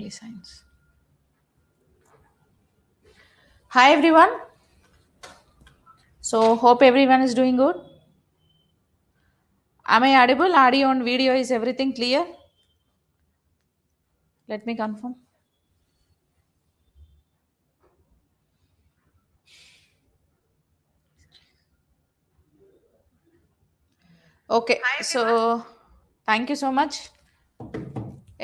only science. Hi everyone. So hope everyone is doing good. Am I audible? Audio and video is everything clear? Let me confirm. Okay. So thank you so much.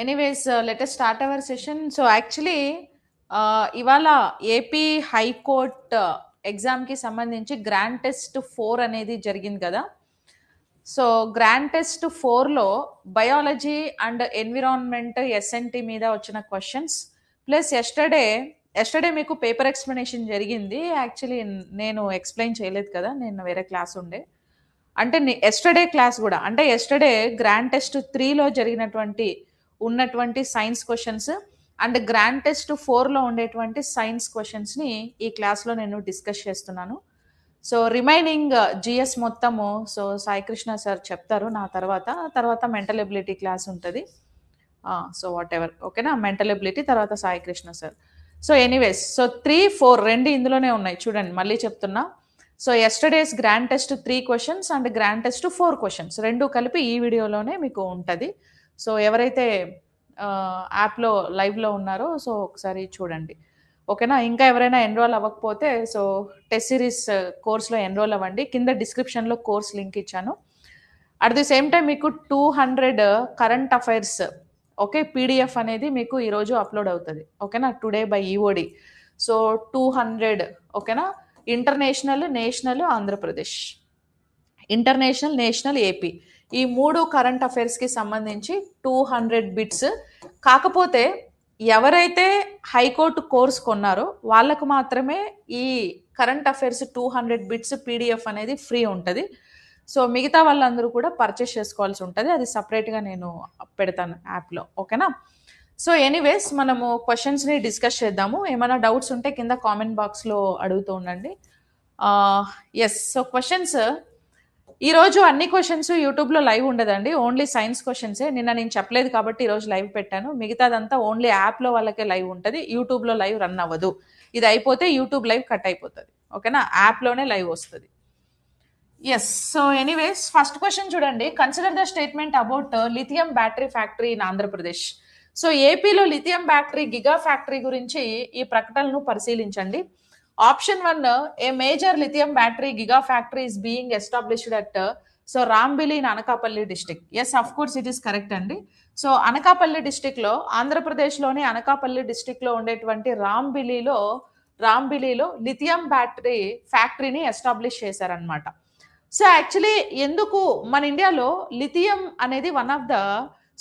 Anyways, let us start our session. So actually, ఇవాళ AP high court ఎగ్జామ్కి సంబంధించి grand test 4 అనేది జరిగింది కదా. So grand test 4లో biology and environment SNT మీద వచ్చిన questions plus yesterday మీకు పేపర్ ఎక్స్ప్లెనేషన్ జరిగింది. యాక్చువల్లీ నేను ఎక్స్ప్లెయిన్ చేయలేదు కదా, నేను వేరే క్లాస్ ఉండే. అంటే ఎస్టర్డే క్లాస్ కూడా అంటే ఎస్టర్డే గ్రాండ్ టెస్ట్ 3లో ఉన్నటువంటి science questions and grand test 4లో ఉండేటువంటి సైన్స్ క్వశ్చన్స్ని ఈ క్లాస్లో నేను డిస్కస్ చేస్తున్నాను. సో రిమైనింగ్ జిఎస్ మొత్తము సో సాయికృష్ణ సార్ చెప్తారు నా తర్వాత మెంటల్ ఎబిలిటీ క్లాస్ ఉంటుంది. సో వాట్ ఎవర్, ఓకేనా. మెంటల్ ఎబిలిటీ తర్వాత Saikrishna sir. So anyways, so 3, 4 రెండు ఇందులోనే ఉన్నాయి చూడండి, మళ్ళీ చెప్తున్నా. So yesterday's grand test 3 questions and grand test 4 questions రెండు కలిపి ఈ వీడియోలోనే మీకు ఉంటుంది. సో ఎవరైతే యాప్లో లైవ్లో ఉన్నారో సో ఒకసారి చూడండి, ఓకేనా. ఇంకా ఎవరైనా ఎన్రోల్ అవ్వకపోతే సో టెస్ట్ సిరీస్ కోర్స్లో ఎన్రోల్ అవ్వండి. కింద డిస్క్రిప్షన్లో కోర్స్ లింక్ ఇచ్చాను. అట్ ది సేమ్ టైం మీకు 200 కరెంట్ అఫైర్స్ ఓకే పీడిఎఫ్ అనేది మీకు ఈరోజు అప్లోడ్ అవుతుంది, ఓకేనా, టుడే బై ఈఓడి. సో 200, ఓకేనా. International, national, Andhra Pradesh, international, national, AP ఈ 3 కరెంట్ అఫైర్స్కి సంబంధించి 200 బిట్స్. కాకపోతే ఎవరైతే హైకోర్టు కోర్స్ కొన్నారో వాళ్ళకు మాత్రమే ఈ కరెంట్ అఫైర్స్ 200 బిట్స్ పీడిఎఫ్ అనేది ఫ్రీ ఉంటుంది. సో మిగతా వాళ్ళందరూ కూడా పర్చేస్ చేసుకోవాల్సి ఉంటుంది, అది సపరేట్గా నేను పెడతాను యాప్లో, ఓకేనా. సో ఎనీవేస్ మనము క్వశ్చన్స్ని డిస్కస్ చేద్దాము. ఏమైనా డౌట్స్ ఉంటే కింద కామెంట్ బాక్స్లో అడుగుతూ ఉండండి. ఎస్, సో క్వశ్చన్స్ ఈరోజు అన్ని క్వశ్చన్స్ యూట్యూబ్లో లైవ్ ఉండదండి, ఓన్లీ సైన్స్ క్వశ్చన్సే. నిన్న నేను చెప్పలేదు కాబట్టి ఈరోజు లైవ్ పెట్టాను. మిగతాదంతా ఓన్లీ యాప్లో వాళ్ళకే లైవ్ ఉంటుంది, యూట్యూబ్లో లైవ్ రన్ అవ్వదు. ఇది అయిపోతే యూట్యూబ్ లైవ్ కట్ అయిపోతుంది, ఓకేనా. యాప్లోనే లైవ్ వస్తుంది. Yes, so anyways first question చూడండి. Consider the statement about lithium battery factory in Andhra Pradesh. So ఏపీలో లిథియం బ్యాటరీ గిగా ఫ్యాక్టరీ గురించి ఈ ప్రకటనను పరిశీలించండి. Option 1, a major lithium battery giga factory is being established at so Rambilli in Anakapalli district. Yes, of course it is correct అండి. So Anakapalli డిస్టిక్లో, ఆంధ్రప్రదేశ్లోని అనకాపల్లి డిస్టిక్లో ఉండేటువంటి రాంబిలిలో లిథియం బ్యాటరీ ఫ్యాక్టరీని ఎస్టాబ్లిష్ చేశారనమాట. సో యాక్చువల్లీ ఎందుకు మన ఇండియాలో లిథియం అనేది వన్ ఆఫ్ ద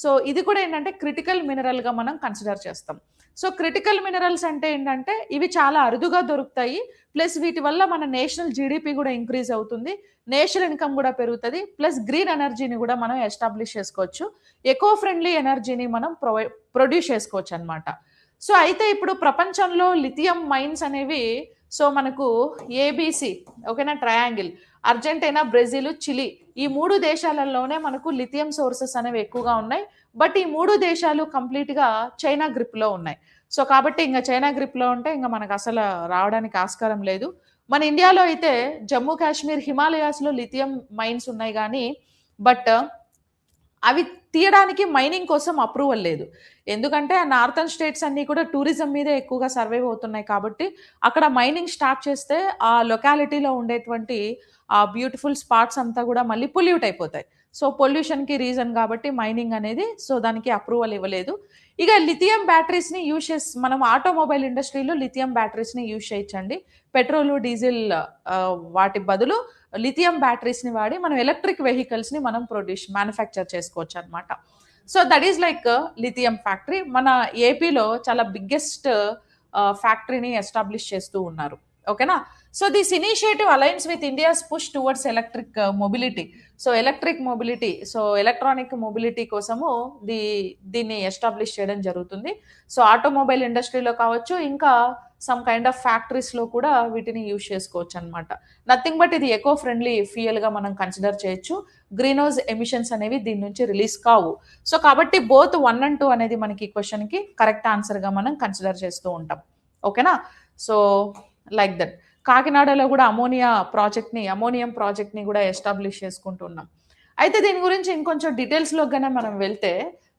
సో ఇది కూడా ఏంటంటే క్రిటికల్ మినరల్గా మనం కన్సిడర్ చేస్తాం. సో క్రిటికల్ మినరల్స్ అంటే ఏంటంటే ఇవి చాలా అరుదుగా దొరుకుతాయి, ప్లస్ వీటి వల్ల మన నేషనల్ జీడిపి కూడా ఇంక్రీజ్ అవుతుంది, నేషనల్ ఇన్కమ్ కూడా పెరుగుతుంది, ప్లస్ గ్రీన్ ఎనర్జీని కూడా మనం ఎస్టాబ్లిష్ చేసుకోవచ్చు, ఎకో ఫ్రెండ్లీ ఎనర్జీని మనం ప్రొడ్యూస్ చేసుకోవచ్చు అనమాట. సో అయితే ఇప్పుడు ప్రపంచంలో లిథియం మైన్స్ అనేవి సో మనకు ఏబిసి, ఓకేనా, ట్రయాంగిల్, అర్జెంటీనా, బ్రెజిల్, చిలీ ఈ 3 దేశాలలోనే మనకు లిథియం సోర్సెస్ అనేవి ఎక్కువగా ఉన్నాయి. బట్ ఈ 3 దేశాలు కంప్లీట్గా చైనా గ్రిప్లో ఉన్నాయి. సో కాబట్టి ఇంకా చైనా గ్రిప్లో ఉంటే ఇంకా మనకు అసలు రావడానికి ఆస్కారం లేదు. మన ఇండియాలో అయితే జమ్మూ కాశ్మీర్, హిమాలయాస్లో లిథియం మైన్స్ ఉన్నాయి కానీ బట్ అవి తీయడానికి మైనింగ్ కోసం అప్రూవల్ లేదు. ఎందుకంటే ఆ నార్థన్ స్టేట్స్ అన్నీ కూడా టూరిజం మీదే ఎక్కువగా సర్వైవ్ అవుతున్నాయి కాబట్టి అక్కడ మైనింగ్ స్టార్ట్ చేస్తే ఆ లొకాలిటీలో ఉండేటువంటి ఆ బ్యూటిఫుల్ స్పాట్స్ అంతా కూడా మళ్ళీ పొల్యూట్ అయిపోతాయి. సో పొల్యూషన్కి రీజన్ కాబట్టి మైనింగ్ అనేది సో దానికి అప్రూవల్ ఇవ్వలేదు. ఇక లిథియం బ్యాటరీస్ని మనం ఆటోమొబైల్ ఇండస్ట్రీలో లిథియం బ్యాటరీస్ని యూజ్ చేయొచ్చండి. పెట్రోలు, డీజిల్ వాటి బదులు లిథియం బ్యాటరీస్ని వాడి మనం ఎలక్ట్రిక్ వెహికల్స్ని మనం మ్యానుఫ్యాక్చర్ చేసుకోవచ్చు అనమాట. So that is like lithium factory. మన ఏపీలో చాలా బిగ్గెస్ట్ ఫ్యాక్టరీని ఎస్టాబ్లిష్ చేస్తూ ఉన్నారు, ఓకేనా. So this initiative aligns with India's push towards electric mobility. So electric mobility, so electronic mobility కోసము దీన్ని ఎస్టాబ్లిష్ చేయడం జరుగుతుంది. సో ఆటోమొబైల్ ఇండస్ట్రీలో కావచ్చు, ఇంకా సమ్ కైండ్ ఆఫ్ ఫ్యాక్టరీస్లో కూడా వీటిని యూజ్ చేసుకోవచ్చు అనమాట. నథింగ్ బట్ ఇది ఎకో ఫ్రెండ్లీ ఫ్యూయల్గా మనం కన్సిడర్ చేయొచ్చు. గ్రీన్ హౌస్ ఎమిషన్స్ అనేవి దీని నుంచి రిలీజ్ కావు. సో కాబట్టి బోత్ 1 and 2 అనేది మనకి ఈ క్వశ్చన్కి కరెక్ట్ ఆన్సర్గా మనం కన్సిడర్ చేస్తూ ఉంటాం. ఓకేనా? So like that. కాకినాడలో కూడా అమోనియం ప్రాజెక్ట్ని కూడా ఎస్టాబ్లిష్ చేసుకుంటున్నాం. అయితే దీని గురించి ఇంకొంచెం డీటెయిల్స్లోగానే మనం వెళ్తే,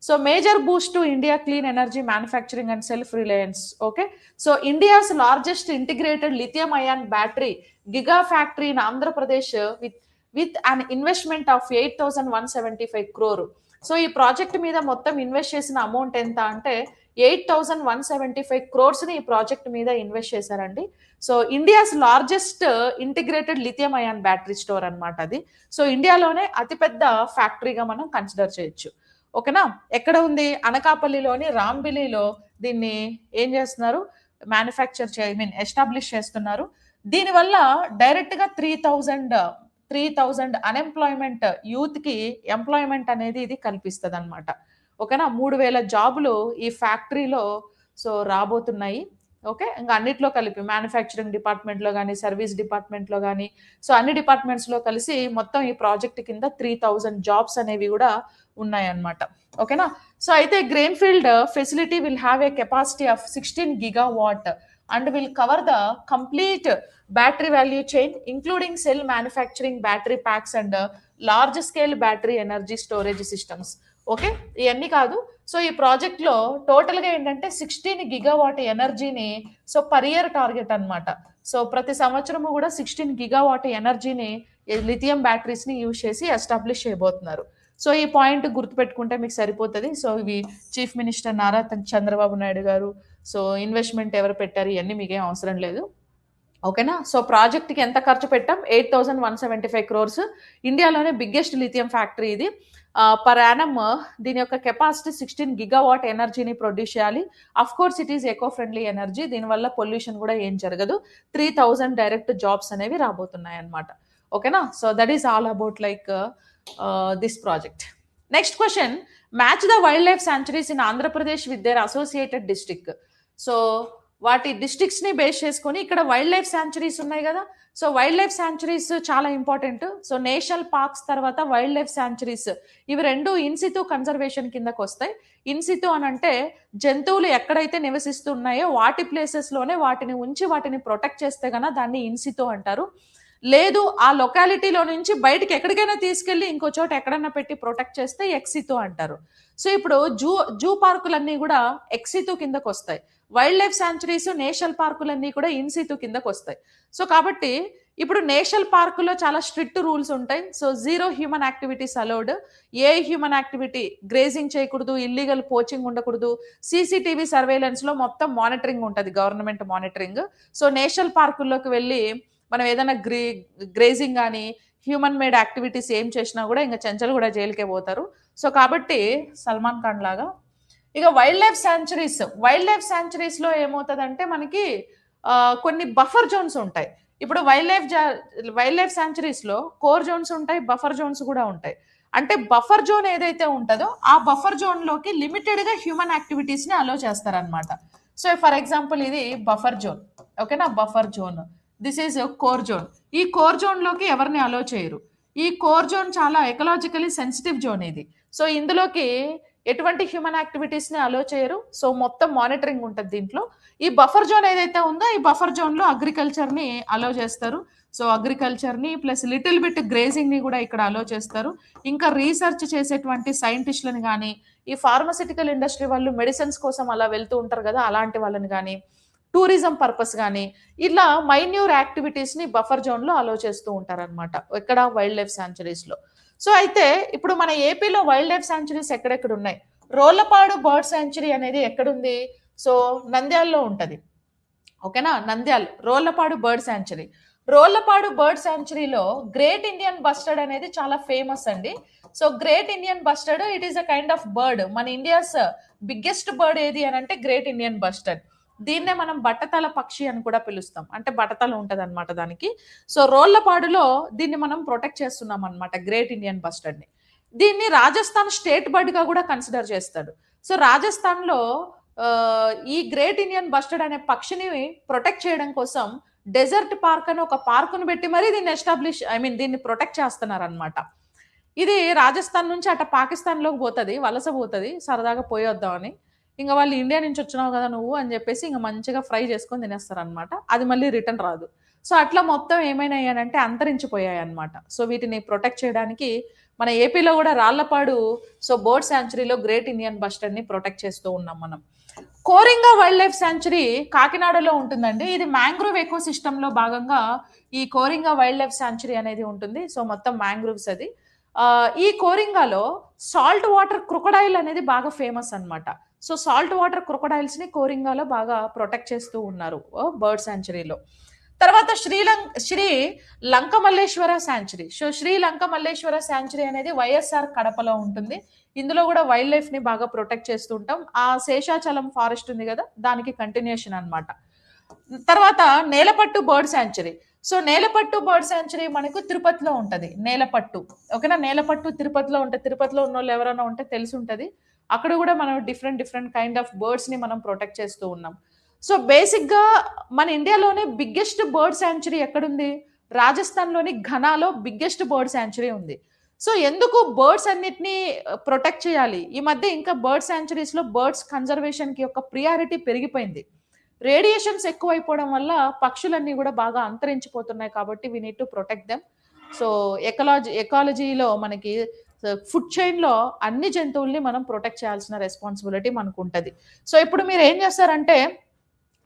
so major boost to India clean energy manufacturing and self reliance. Okay, so India's largest integrated lithium ion battery giga factory in Andhra Pradesh with an investment of 8,175 crore. So ఈ ప్రాజెక్ట్ మీద మొత్తం ఇన్వెస్ట్ చేసిన అమౌంట్ ఎంత అంటే 8,175 crores ని ఈ project మీద invest చేశారండి. So India's largest integrated lithium ion battery store అనమాట అది. సో ఇండియాలోనే అతిపెద్ద ఫ్యాక్టరీగా మనం కన్సిడర్ చేయొచ్చు. ఓకేనా? ఎక్కడ ఉంది? అనకాపల్లిలోని రాంబిలిలో దీన్ని ఏం చేస్తున్నారు? ఎస్టాబ్లిష్ చేస్తున్నారు. దీనివల్ల డైరెక్ట్గా 3,000 అన్ఎంప్లాయ్మెంట్ యూత్కి ఎంప్లాయ్మెంట్ అనేది ఇది కల్పిస్తుంది అనమాట. ఓకేనా? 3,000 జాబులు ఈ ఫ్యాక్టరీలో సో రాబోతున్నాయి. ఓకే, ఇంకా అన్నిట్లో కలిపి మ్యానుఫ్యాక్చరింగ్ డిపార్ట్మెంట్లో కానీ, సర్వీస్ డిపార్ట్మెంట్లో కానీ, సో అన్ని డిపార్ట్మెంట్స్లో కలిసి మొత్తం ఈ ప్రాజెక్ట్ కింద 3,000 జాబ్స్ అనేవి కూడా ఉన్నాయన్నమాట. ఓకేనా? సో అయితే greenfield facility will have a capacity of 16 GW and will cover the complete battery value chain including cell manufacturing, battery packs and large scale battery energy storage systems. Okay, ఇవన్నీ కాదు. So ఈ ప్రాజెక్ట్లో టోటల్గా ఏంటంటే 16 GW ఎనర్జీని so per year target అనమాట. So ప్రతి సంవత్సరము కూడా 16 GW ఎనర్జీని లిథియం బ్యాటరీస్ని యూజ్ చేసి ఎస్టాబ్లిష్ చేయబోతున్నారు. సో ఈ పాయింట్ గుర్తుపెట్టుకుంటే మీకు సరిపోతుంది. సో ఇవి చీఫ్ మినిస్టర్ నారా చంద్రబాబు నాయుడు గారు సో ఇన్వెస్ట్మెంట్ ఎవరు పెట్టారు ఇవన్నీ మీకేం అవసరం లేదు. ఓకేనా? సో ప్రాజెక్ట్కి ఎంత ఖర్చు పెట్టాం? 8,175 crores. ఇండియాలోనే బిగ్గెస్ట్ లిథియం ఫ్యాక్టరీ ఇది. పర్ యానమ్ దీని యొక్క కెపాసిటీ 16 GW ఎనర్జీని ప్రొడ్యూస్ చేయాలి. Of course it is eco friendly energy, దీనివల్ల పొల్యూషన్ కూడా ఏం జరగదు. 3,000 డైరెక్ట్ జాబ్స్ అనేవి రాబోతున్నాయి అనమాట. ఓకేనా? So that is all about like this project. Next question, match the wild life sanctuaries in Andhra Pradesh with their associated district. So వాటి డిస్ట్రిక్ట్స్ని base చేసుకొని ఇక్కడ వైల్డ్ లైఫ్ శాంచురీస్ ఉన్నాయి కదా. సో వైల్డ్ లైఫ్ శాంచురీస్ చాలా ఇంపార్టెంట్. సో నేషనల్ పార్క్స్ తర్వాత wild life sanctuaries ఇవి రెండు ఇన్సితు conservation కిందకు వస్తాయి. ఇన్సితు అని అంటే జంతువులు ఎక్కడైతే నివసిస్తున్నాయో వాటి ప్లేసెస్లోనే వాటిని ఉంచి వాటిని ప్రొటెక్ట్ చేస్తే కనుక దాన్ని ఇన్సితు అంటారు. లేదు ఆ లొకాలిటీలో నుంచి బయటకి ఎక్కడికైనా తీసుకెళ్ళి ఇంకో చోట ఎక్కడైనా పెట్టి ప్రొటెక్ట్ చేస్తే ఎక్సితు అంటారు. సో ఇప్పుడు జూ పార్కులన్నీ కూడా ఎక్సితు కిందకు వస్తాయి. వైల్డ్ లైఫ్ శాంచురీస్, నేషనల్ పార్కులన్నీ కూడా ఇన్సితు కిందకు వస్తాయి. సో కాబట్టి ఇప్పుడు నేషనల్ పార్కులో చాలా స్ట్రిక్ట్ రూల్స్ ఉంటాయి. So 0 human activities allowed, a human activity, grazing చేయకూడదు, ఇల్లీగల్ పోచింగ్ ఉండకూడదు, CCTV సర్వేలెన్స్లో మొత్తం మానిటరింగ్ ఉంటుంది, గవర్నమెంట్ మానిటరింగ్. సో నేషనల్ పార్కుల్లోకి వెళ్ళి మనం ఏదైనా గ్రేజింగ్ కానీ హ్యూమన్ మేడ్ యాక్టివిటీస్ ఏం చేసినా కూడా ఇంకా చెంచలు కూడా జైలుకే పోతారు. సో కాబట్టి సల్మాన్ ఖాన్ లాగా. ఇక వైల్డ్ లైఫ్ శాంచురీస్లో ఏమవుతుందంటే మనకి కొన్ని బఫర్ జోన్స్ ఉంటాయి. ఇప్పుడు వైల్డ్ లైఫ్ శాంచురీస్లో కోర్ జోన్స్ ఉంటాయి, బఫర్ జోన్స్ కూడా ఉంటాయి. అంటే బఫర్ జోన్ ఏదైతే ఉంటుందో ఆ బఫర్ జోన్లోకి లిమిటెడ్గా హ్యూమన్ యాక్టివిటీస్ని అలో చేస్తారనమాట. సో ఫర్ ఎగ్జాంపుల్ ఇది బఫర్ జోన్. ఓకేనా? Buffer zone, this is core zone. ఈ కోర్ జోన్లోకి ఎవరిని అలో చేయరు. ఈ కోర్ జోన్ చాలా ఎకలాజికలీ సెన్సిటివ్ జోన్ ఇది. సో ఇందులోకి ఎటువంటి హ్యూమన్ యాక్టివిటీస్ని అలో చేయరు. సో మొత్తం మానిటరింగ్ ఉంటుంది దీంట్లో. ఈ బఫర్ జోన్ ఏదైతే ఉందో ఈ బఫర్ జోన్లో అగ్రికల్చర్ని అలో చేస్తారు. సో అగ్రికల్చర్ని ప్లస్ లిటిల్ బిట్ గ్రేజింగ్ని కూడా ఇక్కడ అలో చేస్తారు. ఇంకా రీసెర్చ్ చేసేటువంటి సైంటిస్టులను కానీ, ఈ ఫార్మసిటికల్ ఇండస్ట్రీ వాళ్ళు మెడిసిన్స్ కోసం అలా వెళ్తూ ఉంటారు కదా, అలాంటి వాళ్ళని కానీ, టూరిజం పర్పస్ కానీ ఇలా మైన్యూర్ యాక్టివిటీస్ని బఫర్ జోన్లో అలో చేస్తూ ఉంటారనమాట ఇక్కడ వైల్డ్ లైఫ్ శాంచురీస్లో. సో అయితే ఇప్పుడు మన ఏపీలో వైల్డ్ లైఫ్ శాంచురీస్ ఎక్కడెక్కడ ఉన్నాయి? రోళ్లపాడు బర్డ్ శాంచురీ అనేది ఎక్కడుంది? సో నంద్యాలలో ఉంటుంది. ఓకేనా? Rollapadu bird sanctuary. Rollapadu bird శాంచురీలో గ్రేట్ ఇండియన్ బస్టర్డ్ అనేది చాలా ఫేమస్ అండి. So great Indian bustard it is a kind of bird. మన ఇండియాస్ బిగ్గెస్ట్ బర్డ్ ఏది అని అంటే గ్రేట్ ఇండియన్ బస్టర్డ్. దీన్నే మనం బట్టతల పక్షి అని కూడా పిలుస్తాం, అంటే బట్టతల ఉంటుంది అనమాట దానికి. సో రోళ్లపాడులో దీన్ని మనం ప్రొటెక్ట్ చేస్తున్నాం అనమాట, గ్రేట్ ఇండియన్ బస్టర్డ్ని. దీన్ని రాజస్థాన్ స్టేట్ బర్డ్గా కూడా కన్సిడర్ చేస్తాడు. సో రాజస్థాన్లో ఈ గ్రేట్ ఇండియన్ బస్టర్డ్ అనే పక్షిని ప్రొటెక్ట్ చేయడం కోసం డెజర్ట్ పార్క్ అని ఒక పార్కును పెట్టి మరీ దీన్ని ఎస్టాబ్లిష్ దీన్ని ప్రొటెక్ట్ చేస్తున్నారు అనమాట. ఇది రాజస్థాన్ నుంచి అట పాకిస్తాన్లోకి పోతుంది, వలస పోతుంది, సరదాగా పోయొద్దామని. ఇంకా వాళ్ళు ఇండియా నుంచి వచ్చినావు కదా నువ్వు అని చెప్పేసి ఇంకా మంచిగా ఫ్రై చేసుకొని తినేస్తారు అనమాట. అది మళ్ళీ రిటర్న్ రాదు. సో అట్లా మొత్తం ఏమైనాయనంటే అంతరించిపోయాయి అనమాట. సో వీటిని ప్రొటెక్ట్ చేయడానికి మన ఏపీలో కూడా రాళ్లపాడు బర్డ్ శాంచురీలో గ్రేట్ ఇండియన్ బస్టర్డ్ని ప్రొటెక్ట్ చేస్తూ ఉన్నాం మనం. కోరింగా వైల్డ్ లైఫ్ శాంచురీ కాకినాడలో ఉంటుందండి. ఇది మ్యాంగ్రూవ్ ఎకో సిస్టంలో భాగంగా ఈ కోరింగా వైల్డ్ లైఫ్ శాంచురీ అనేది ఉంటుంది. సో మొత్తం మ్యాంగ్రూవ్స్ అది. ఈ కోరింగాలో సాల్ట్ వాటర్ క్రొకడైల్ అనేది బాగా ఫేమస్ అనమాట. సో సాల్ట్ వాటర్ క్రొకడైల్స్ ని కోరింగాలో బాగా ప్రొటెక్ట్ చేస్తూ ఉన్నారు బర్డ్ శాంచురీలో. తర్వాత Sri Lankamalleswara sanctuary. So Sri Lankamalleswara sanctuary అనేది వైఎస్ఆర్ కడపలో ఉంటుంది. ఇందులో కూడా వైల్డ్ లైఫ్ ని బాగా ప్రొటెక్ట్ చేస్తూ ఉంటాం. ఆ శేషాచలం ఫారెస్ట్ ఉంది కదా, దానికి కంటిన్యూషన్ అనమాట. తర్వాత Nelapattu bird sanctuary. So Nelapattu bird sanctuary మనకు తిరుపతిలో ఉంటది. నేలపట్టు, ఓకేనా. నేలపట్టు తిరుపతిలో ఉంటుంది. తిరుపతిలో ఉన్న వాళ్ళు ఎవరైనా ఉంటే తెలిసి ఉంటుంది. అక్కడ కూడా మనం డిఫరెంట్ కైండ్ ఆఫ్ బర్డ్స్ ని మనం ప్రొటెక్ట్ చేస్తూ ఉన్నాం. సో బేసిక్ గా మన ఇండియాలోనే బిగ్గెస్ట్ బర్డ్ శాంచురీ ఎక్కడుంది? రాజస్థాన్లోని ఘనాలో బిగ్గెస్ట్ బర్డ్ శాంచురీ ఉంది. సో ఎందుకు బర్డ్స్ అన్నిటినీ ప్రొటెక్ట్ చేయాలి? ఈ మధ్య ఇంకా బర్డ్ శాంచురీస్ లో బర్డ్స్ కన్జర్వేషన్ కి యొక్క ప్రియారిటీ పెరిగిపోయింది. రేడియేషన్స్ ఎక్కువైపోవడం వల్ల పక్షులన్నీ కూడా బాగా అంతరించిపోతున్నాయి. కాబట్టి we need to protect them. So ఎకాలజీలో మనకి ఫుడ్ చైన్లో అన్ని జంతువుల్ని మనం ప్రొటెక్ట్ చేయాల్సిన రెస్పాన్సిబిలిటీ మనకు ఉంటుంది. సో ఇప్పుడు మీరు ఏం చేస్తారంటే,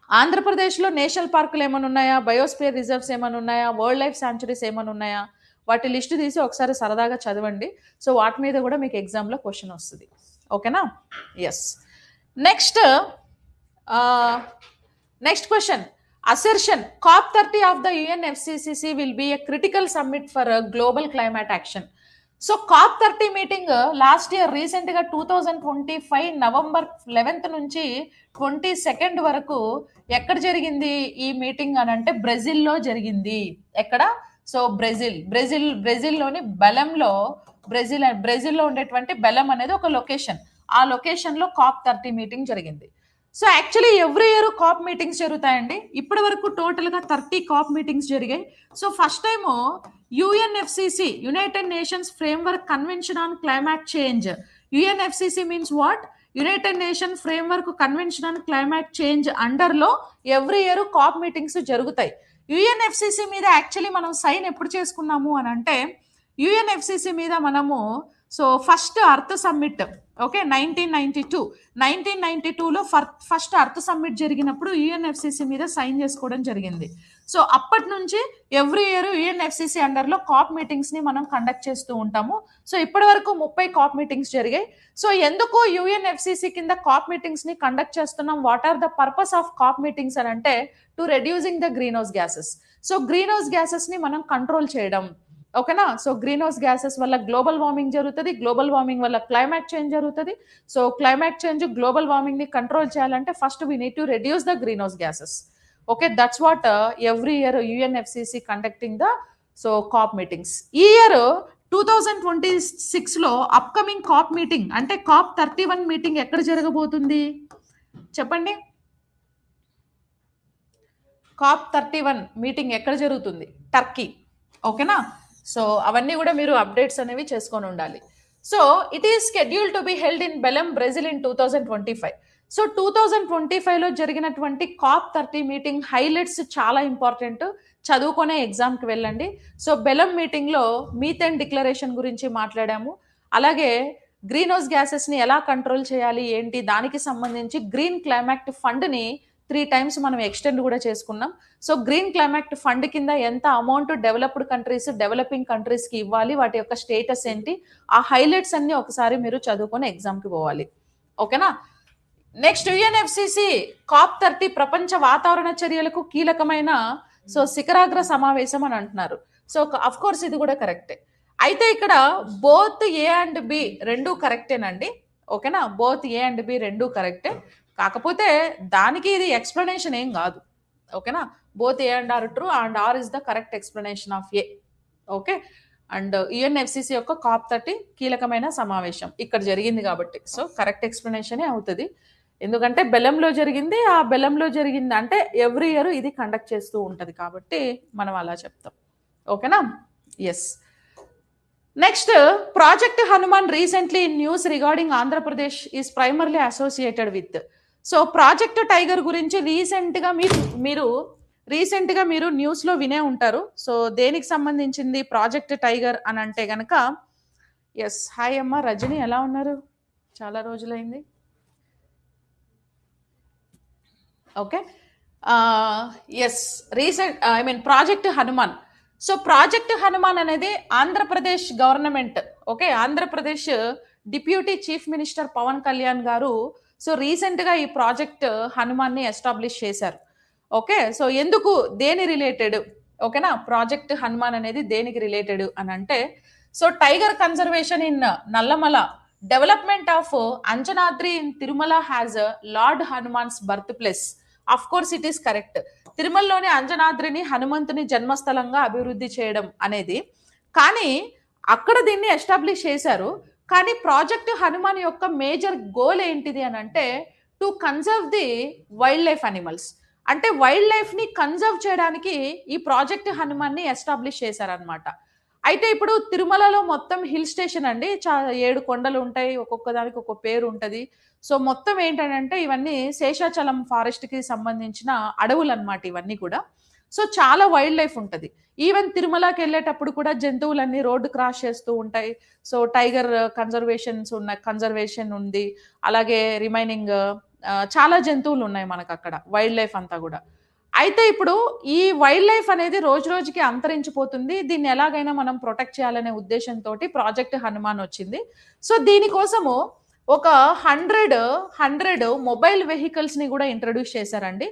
ఆంధ్రప్రదేశ్లో నేషనల్ పార్కులు ఏమైనా ఉన్నాయా, బయోస్పియర్ రిజర్వ్స్ ఏమైనా ఉన్నాయా, వరల్డ్ లైఫ్ శాంచురీస్ ఏమైనా ఉన్నాయా, వాటి లిస్ట్ తీసి ఒకసారి సరదాగా చదవండి. సో వాటి మీద కూడా మీకు ఎగ్జామ్లో క్వశ్చన్ వస్తుంది. ఓకేనా? Yes. Next question. Assertion: COP30 of the UNFCCC will be a critical summit for global climate action. So COP30 meeting last year రీసెంట్గా 2025 నవంబర్ 11th నుంచి 22nd వరకు ఎక్కడ జరిగింది ఈ మీటింగ్ అని అంటే బ్రెజిల్లో జరిగింది. ఎక్కడ? సో బ్రెజిల్లోని బెలంలో, బ్రెజిల్లో ఉండేటువంటి బెలం అనేది ఒక లొకేషన్. ఆ లొకేషన్లో COP30 మీటింగ్ జరిగింది. So actually every year COP meetings జరుగుతాయండి. ఇప్పటి వరకు టోటల్గా 30 కాప్ మీటింగ్స్ జరిగాయి. So first time UNFCCC, United Nations framework convention on climate change. UNFCCC means what? United Nation framework convention on climate change అండర్లో every year COP meetings జరుగుతాయి. UNFCCC మీద actually మనం sign ఎప్పుడు చేసుకున్నాము అని అంటే, యుఎన్ఎఫ్సిసి మీద మనము ఫస్ట్ అర్త్ సమ్మిట్, ఓకే, 1992లో ఫస్ట్ అర్త్ సమ్మిట్ జరిగినప్పుడు యుఎన్ఎఫ్సిసి మీద సైన్ చేసుకోవడం జరిగింది. సో అప్పటి నుంచి ఎవ్రీ ఇయర్ యుఎన్ఎఫ్సిసి అండర్లో కాప్ మీటింగ్స్ని మనం కండక్ట్ చేస్తూ ఉంటాము. సో ఇప్పటి వరకు 30 కాప్ మీటింగ్స్ జరిగాయి. సో ఎందుకు యుఎన్ఎఫ్సిసి కింద కాప్ మీటింగ్స్ని కండక్ట్ చేస్తున్నాం? What are the purpose of COP meetings అని అంటే, to reducing the greenhouse gases. So greenhouse గ్యాసెస్ని మనం కంట్రోల్ చేయడం, ఓకేనా. సో గ్రీన్ హౌస్ గ్యాసెస్ వల్ల గ్లోబల్ వార్మింగ్ జరుగుతుంది, గ్లోబల్ వార్మింగ్ వల్ల క్లైమేట్ చేంజ్ జరుగుతుంది. So climate change, global warming ని కంట్రోల్ చేయాలంటే first we need to reduce the greenhouse gases. Okay, that's what every year UNFCCC conducting the cop meetings. ఈ year 2026లో upcoming cap meeting అంటే COP31 meeting ఎక్కడ జరగబోతుంది చెప్పండి? COP31 meeting ఎక్కడ జరుగుతుంది? Turkey, ఓకేనా. సో అవన్నీ కూడా మీరు అప్డేట్స్ అనేవి చేసుకొని ఉండాలి. So it is scheduled to be held in Belem, Brazil in 2025. So 2025లో జరిగినటువంటి COP30 మీటింగ్ హైలైట్స్ చాలా ఇంపార్టెంట్. చదువుకునే ఎగ్జామ్కి వెళ్ళండి. సో బెలం మీటింగ్లో మీథేన్ డిక్లరేషన్ గురించి మాట్లాడాము. అలాగే గ్రీన్ హౌస్ గ్యాసెస్ని ఎలా కంట్రోల్ చేయాలి ఏంటి, దానికి సంబంధించి గ్రీన్ క్లైమాక్ట్ ఫండ్ని 3 times మనం ఎక్స్టెండ్ కూడా చేసుకున్నాం. సో గ్రీన్ క్లైమాక్ట్ ఫండ్ కింద ఎంత అమౌంట్ డెవలప్డ్ కంట్రీస్, డెవలపింగ్ కంట్రీస్కి ఇవ్వాలి, వాటి యొక్క స్టేటస్ ఏంటి, ఆ హైలైట్స్ అన్ని ఒకసారి మీరు చదువుకొని ఎగ్జామ్కి పోవాలి. ఓకేనా. నెక్స్ట్, యుఎన్ఎఫ్సిసి COP30 ప్రపంచ వాతావరణ చర్యలకు కీలకమైన శిఖరాగ్ర సమావేశం అని అంటున్నారు. సో అఫ్ కోర్స్ ఇది కూడా కరెక్టే. అయితే ఇక్కడ బోత్ ఏ అండ్ బి రెండు కరెక్టేనండి. ఓకేనా, బోత్ ఏ అండ్ బి రెండు కరెక్టే. కాకపోతే దానికి ఇది ఎక్స్ప్లెనేషన్ ఏం కాదు. ఓకేనా, both A and R true and R is the correct explanation of A. Okay, and UNFCCC యొక్క COP30 కీలకమైన సమావేశం ఇక్కడ జరిగింది కాబట్టి సో కరెక్ట్ ఎక్స్ప్లెనేషనే అవుతుంది. ఎందుకంటే బెల్లంలో జరిగింది, ఆ బెల్లంలో జరిగింది అంటే ఎవ్రీ ఇయర్ ఇది కండక్ట్ చేస్తూ ఉంటుంది కాబట్టి మనం అలా చెప్తాం. ఓకేనా? Yes. Next, project Hanuman recently in news regarding Andhra Pradesh is primarily associated with. So project tiger గురించి రీసెంట్గా మీరు న్యూస్లో వినే ఉంటారు. సో దేనికి సంబంధించింది ప్రాజెక్ట్ టైగర్ అని అంటే గనక, ఎస్, హాయ్ అమ్మ రజని, ఎలా ఉన్నారు? చాలా రోజులైంది. Okay, yes, project Hanuman. So project Hanuman అనేది Andhra Pradesh government, okay, Andhra Pradesh deputy chief minister Pavan Kalyan గారు సో రీసెంట్గా ఈ ప్రాజెక్ట్ హనుమాన్ని ఎస్టాబ్లిష్ చేశారు. ఓకే, సో ఎందుకు, దేని రిలేటెడ్, ఓకేనా, ప్రాజెక్ట్ హనుమాన్ అనేది దేనికి రిలేటెడ్ అని అంటే, so tiger conservation in Nallamala, development of Anjanadri in Tirumala has lord Hanuman's birth place. Of course it is correct. తిరుమలలోని అంజనాద్రిని హనుమంతుని జన్మస్థలంగా అభివృద్ధి చేయడం అనేది, కానీ అక్కడ దీన్ని ఎస్టాబ్లిష్ చేశారు. కానీ ప్రాజెక్ట్ హనుమాన్ యొక్క మేజర్ గోల్ ఏంటిది అని అంటే, to conserve the wild life animals. అంటే వైల్డ్ లైఫ్ ని కన్జర్వ్ చేయడానికి ఈ ప్రాజెక్ట్ హనుమాన్ ని ఎస్టాబ్లిష్ చేశారనమాట. అయితే ఇప్పుడు తిరుమలలో మొత్తం హిల్ స్టేషన్ అండి, 7 కొండలు ఉంటాయి, ఒక్కొక్క దానికి ఒక్కొక్క పేరు ఉంటుంది. సో మొత్తం ఏంటంటే ఇవన్నీ శేషాచలం ఫారెస్ట్ కి సంబంధించిన అడవులు అనమాట ఇవన్నీ కూడా. సో చాలా వైల్డ్ లైఫ్ ఉంటుంది. ఈవెన్ తిరుమలకి వెళ్ళేటప్పుడు కూడా జంతువులన్నీ రోడ్డు క్రాస్ చేస్తూ ఉంటాయి. సో టైగర్ కన్జర్వేషన్ ఉంది, అలాగే రిమైనింగ్ చాలా జంతువులు ఉన్నాయి మనకు అక్కడ, వైల్డ్ లైఫ్ అంతా కూడా. అయితే ఇప్పుడు ఈ వైల్డ్ లైఫ్ అనేది రోజు రోజుకి అంతరించిపోతుంది, దీన్ని ఎలాగైనా మనం ప్రొటెక్ట్ చేయాలనే ఉద్దేశంతో ప్రాజెక్ట్ హనుమాన్ వచ్చింది. సో దీనికోసము ఒక 100 మొబైల్ వెహికల్స్ ని కూడా ఇంట్రడ్యూస్ చేశారండి.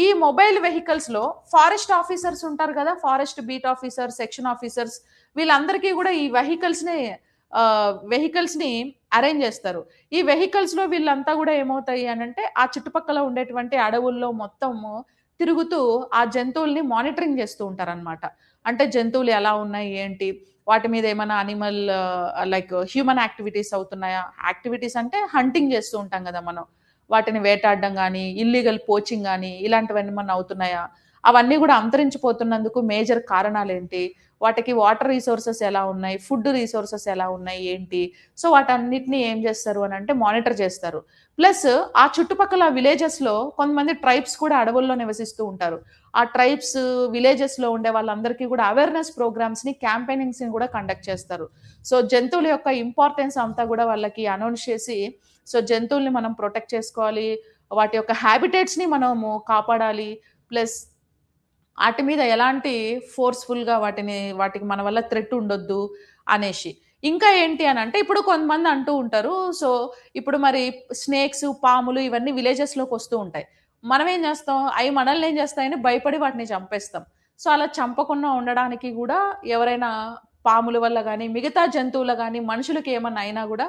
ఈ మొబైల్ వెహికల్స్ లో ఫారెస్ట్ ఆఫీసర్స్ ఉంటారు కదా, forest beat officers, section officers, వీళ్ళందరికీ కూడా ఈ వెహికల్స్ ని అరేంజ్ చేస్తారు. ఈ వెహికల్స్ లో వీళ్ళంతా కూడా ఏమవుతాయి అని అంటే, ఆ చుట్టుపక్కల ఉండేటువంటి అడవుల్లో మొత్తము తిరుగుతూ ఆ జంతువుల్ని మానిటరింగ్ చేస్తూ ఉంటారనమాట. అంటే జంతువులు ఎలా ఉన్నాయి ఏంటి, వాటి మీద ఏమైనా అనిమల్ లైక్ హ్యూమన్ యాక్టివిటీస్ అవుతున్నాయా, యాక్టివిటీస్ అంటే హంటింగ్ చేస్తూ ఉంటాం కదా మనం, వాటిని వేటాడడం కానీ, ఇల్లీగల్ పోచింగ్ కానీ, ఇలాంటివన్నీ మనం అవుతున్నాయా, అవన్నీ కూడా అంతరించిపోతున్నందుకు మేజర్ కారణాలు ఏంటి, వాటికి వాటర్ రిసోర్సెస్ ఎలా ఉన్నాయి, ఫుడ్ రిసోర్సెస్ ఎలా ఉన్నాయి ఏంటి, సో వాటన్నిటిని ఏం చేస్తారు అని అంటే మానిటర్ చేస్తారు. ప్లస్ ఆ చుట్టుపక్కల విలేజెస్ లో కొంతమంది ట్రైబ్స్ కూడా అడవుల్లో నివసిస్తూ ఉంటారు. ఆ ట్రైబ్స్ విలేజెస్ లో ఉండే వాళ్ళందరికీ కూడా అవేర్నెస్ ప్రోగ్రామ్స్ ని, క్యాంపెయినింగ్స్ ని కూడా కండక్ట్ చేస్తారు. సో జంతువుల యొక్క ఇంపార్టెన్స్ అంతా కూడా వాళ్ళకి అనౌన్స్ చేసి, సో జంతువుల్ని మనం ప్రొటెక్ట్ చేసుకోవాలి, వాటి యొక్క హ్యాబిటేట్స్ ని మనము కాపాడాలి, ప్లస్ వాటి మీద ఎలాంటి ఫోర్స్ఫుల్గా వాటికి మన వల్ల థ్రెట్ ఉండొద్దు అనేసి. ఇంకా ఏంటి అని అంటే, ఇప్పుడు కొంతమంది అంటూ ఉంటారు, సో ఇప్పుడు మరి స్నేక్స్, పాములు ఇవన్నీ విలేజెస్లోకి వస్తూ ఉంటాయి. మనం ఏం చేస్తాం, అవి మనల్ని ఏం చేస్తాయని భయపడి వాటిని చంపేస్తాం. సో అలా చంపకుండా ఉండడానికి కూడా ఎవరైనా పాముల వల్ల కానీ, మిగతా జంతువుల కానీ, మనుషులకి ఏమన్నా అయినా కూడా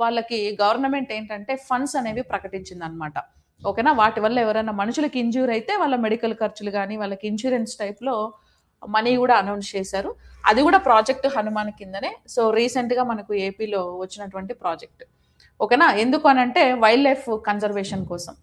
వాళ్ళకి గవర్నమెంట్ ఏంటంటే ఫండ్స్ అనేవి ప్రకటించింది అనమాట. ఓకేనా, వాటి వల్ల ఎవరైనా మనుషులకి ఇంజ్యూర్ అయితే వాళ్ళ మెడికల్ ఖర్చులు కానీ, వాళ్ళకి ఇన్సూరెన్స్ టైప్లో మనీ కూడా అనౌన్స్ చేశారు. అది కూడా ప్రాజెక్ట్ హనుమాన్ కిందనే. సో రీసెంట్గా మనకు ఏపీలో వచ్చినటువంటి ప్రాజెక్ట్. ఓకేనా, ఎందుకు అనంటే వైల్డ్ లైఫ్ కన్జర్వేషన్ కోసం.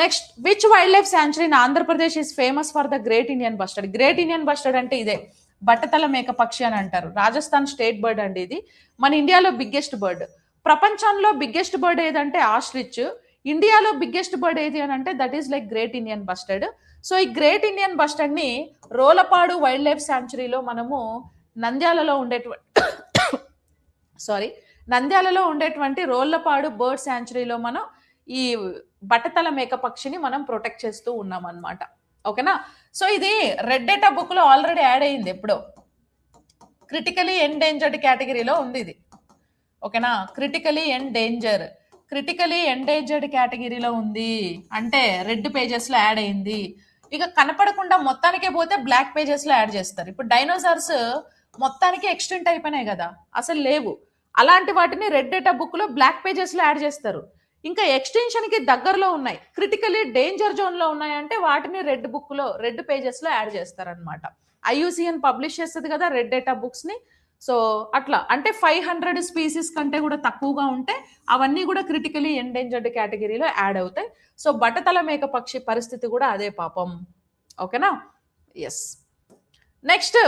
Next, which wild life sanctuary in Andhra Pradesh is famous for the great Indian bustard. Great Indian bustard అంటే ఇదే, బట్టతల మేక పక్షి అని అంటారు. రాజస్థాన్ స్టేట్ బర్డ్ అండి ఇది. మన ఇండియాలో బిగ్గెస్ట్ బర్డ్. ప్రపంచంలో బిగ్గెస్ట్ బర్డ్ ఏదంటే ఆస్ట్రిచ్. ఇండియాలో బిగ్గెస్ట్ బర్డ్ ఏది అని అంటే that is like great Indian bustard. So ఈ గ్రేట్ ఇండియన్ బస్టర్డ్ ని రోలపాడు వైల్డ్ లైఫ్ శాంచురీలో మనము నంద్యాలలో ఉండేటువంటి రోళ్లపాడు బర్డ్ శాంచురీలో మనం ఈ బట్టతల మేక పక్షిని మనం ప్రొటెక్ట్ చేస్తూ ఉన్నాం అనమాట. ఓకేనా, సో ఇది రెడ్ డేటా బుక్ లో ఆల్రెడీ యాడ్ అయ్యింది ఎప్పుడో, క్రిటికలీ ఎండేంజర్డ్ కేటగిరీలో ఉంది ఇది. ఓకేనా, క్రిటికలీ ఎండేంజర్డ్ కేటగిరీలో ఉంది అంటే రెడ్ పేజెస్ లో యాడ్ అయింది. ఇక కనపడకుండా మొత్తానికే పోతే బ్లాక్ పేజెస్ లో యాడ్ చేస్తారు. ఇప్పుడు డైనోసార్స్ మొత్తానికి ఎక్స్టెంట్ అయిపోయినాయి కదా, అసలు లేవు, అలాంటి వాటిని రెడ్ డేటా బుక్ లో బ్లాక్ పేజెస్ లో యాడ్ చేస్తారు. ఇంకా ఎక్స్టెన్షన్ కి దగ్గరలో ఉన్నాయి, క్రిటికలీ డేంజర్ జోన్ లో ఉన్నాయంటే వాటిని రెడ్ పేజెస్ లో యాడ్ చేస్తారనమాట. IUCN పబ్లిష్ చేస్తుంది కదా రెడ్ డేటా బుక్స్ ని. సో అట్లా అంటే 500 స్పీసీస్ కంటే కూడా తక్కువగా ఉంటే అవన్నీ కూడా క్రిటికలీ ఎండేంజర్డ్ కేటగిరీలో యాడ్ అవుతాయి. సో బట్టతల మేక పక్షి పరిస్థితి కూడా అదే పాపం. ఓకేనా? Yes. Next,